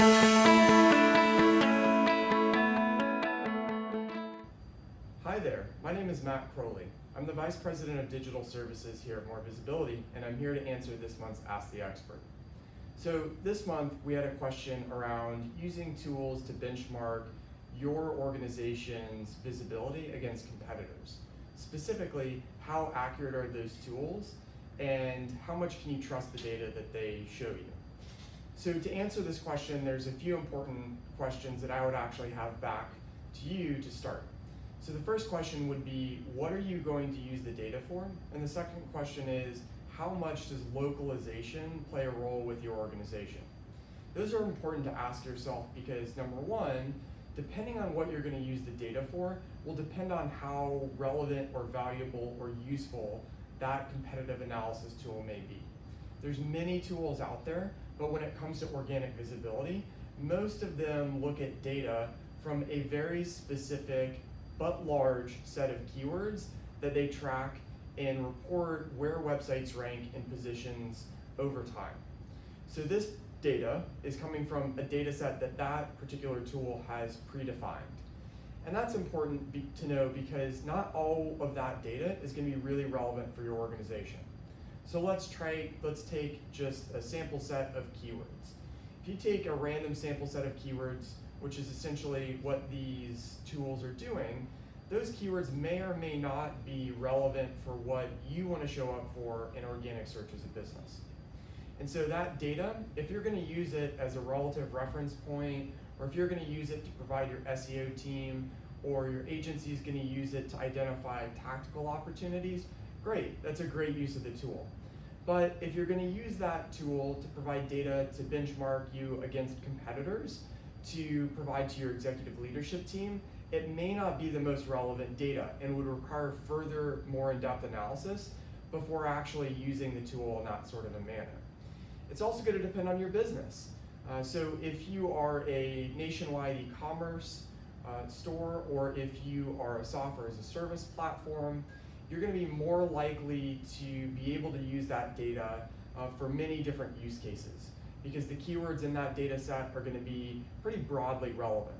Hi there, my name is Matt Crowley. I'm the Vice President of Digital Services here at More Visibility, and I'm here to answer this month's Ask the Expert. So this month we had a question around using tools to benchmark your organization's visibility against competitors. Specifically, how accurate are those tools and how much can you trust the data that they show you? So to answer this question, there's a few important questions that I would actually have back to you to start. So the first question would be, what are you going to use the data for? And the second question is, how much does localization play a role with your organization? Those are important to ask yourself because number one, depending on what you're going to use the data for, will depend on how relevant or valuable or useful that competitive analysis tool may be. There's many tools out there, but when it comes to organic visibility, most of them look at data from a very specific but large set of keywords that they track and report where websites rank in positions over time. So this data is coming from a data set that particular tool has predefined. And that's important to know because not all of that data is going to be really relevant for your organization. So let's take just a sample set of keywords. If you take a random sample set of keywords, which is essentially what these tools are doing, those keywords may or may not be relevant for what you want to show up for in organic search as a business. And so that data, if you're going to use it as a relative reference point, or if you're going to use it to provide your SEO team, or your agency is going to use it to identify tactical opportunities, great, that's a great use of the tool. But if you're going to use that tool to provide data to benchmark you against competitors, to provide to your executive leadership team, it may not be the most relevant data and would require further, more in-depth analysis before actually using the tool in that sort of a manner. It's also going to depend on your business. So if you are a nationwide e-commerce store, or if you are a software as a service platform, you're going to be more likely to be able to use that data for many different use cases because the keywords in that data set are going to be pretty broadly relevant.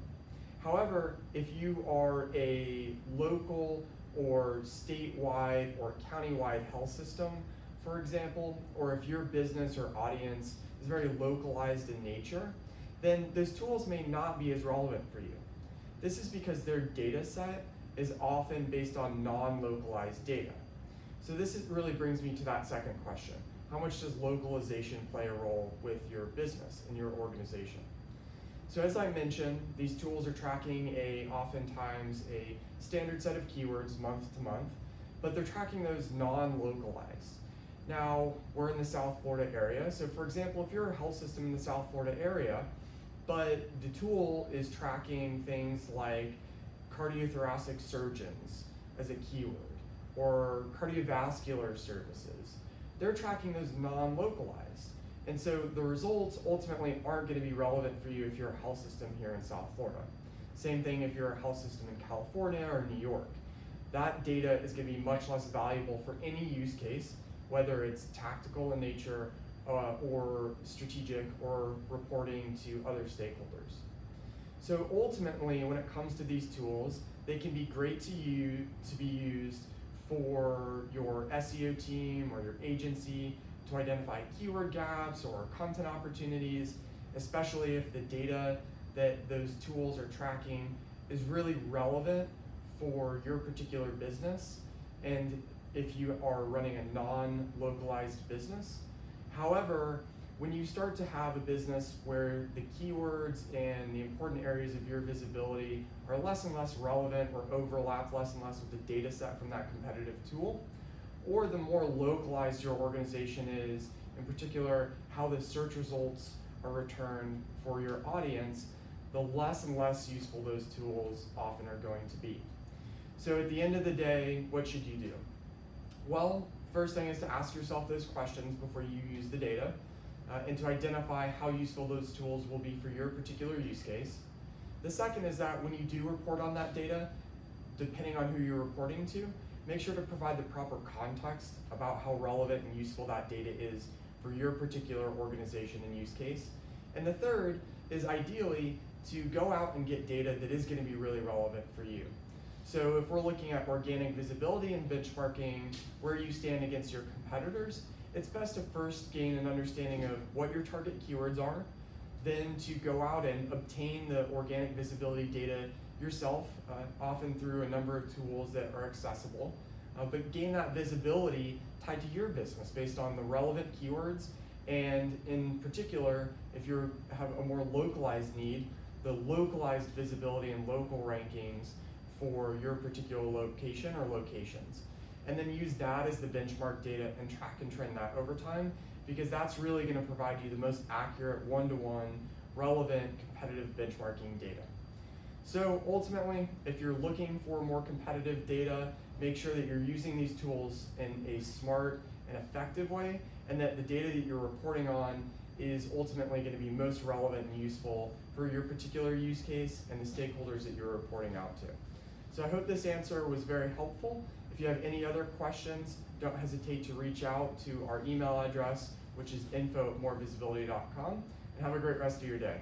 However, if you are a local or statewide or countywide health system, for example, or if your business or audience is very localized in nature, then those tools may not be as relevant for you. This is because their data set is often based on non-localized data. So really brings me to that second question. How much does localization play a role with your business and your organization? So as I mentioned, these tools are tracking oftentimes a standard set of keywords month to month, but they're tracking those non-localized. Now, we're in the South Florida area, so for example, if you're a health system in the South Florida area, but the tool is tracking things like cardiothoracic surgeons as a keyword, or cardiovascular services, they're tracking those non-localized. And so the results ultimately aren't going to be relevant for you if you're a health system here in South Florida. Same thing if you're a health system in California or New York. That data is going to be much less valuable for any use case, whether it's tactical in nature or strategic or reporting to other stakeholders. So ultimately, when it comes to these tools, they can be great to be used for your SEO team or your agency to identify keyword gaps or content opportunities, especially if the data that those tools are tracking is really relevant for your particular business and if you are running a non-localized business. However, when you start to have a business where the keywords and the important areas of your visibility are less and less relevant or overlap less and less with the data set from that competitive tool, or the more localized your organization is, in particular how the search results are returned for your audience, the less and less useful those tools often are going to be. So at the end of the day, what should you do? Well, first thing is to ask yourself those questions before you use the data and to identify how useful those tools will be for your particular use case. The second is that when you do report on that data, depending on who you're reporting to, make sure to provide the proper context about how relevant and useful that data is for your particular organization and use case. And the third is ideally to go out and get data that is going to be really relevant for you. So if we're looking at organic visibility and benchmarking where you stand against your competitors, it's best to first gain an understanding of what your target keywords are, then to go out and obtain the organic visibility data yourself, often through a number of tools that are accessible, but gain that visibility tied to your business based on the relevant keywords, and in particular, if you have a more localized need, the localized visibility and local rankings for your particular location or locations. And then use that as the benchmark data and track and trend that over time, because that's really going to provide you the most accurate one-to-one relevant competitive benchmarking data. So ultimately, if you're looking for more competitive data, make sure that you're using these tools in a smart and effective way, and that the data that you're reporting on is ultimately going to be most relevant and useful for your particular use case and the stakeholders that you're reporting out to. So I hope this answer was very helpful. If you have any other questions, don't hesitate to reach out to our email address, which is info@morevisibility.com, and have a great rest of your day.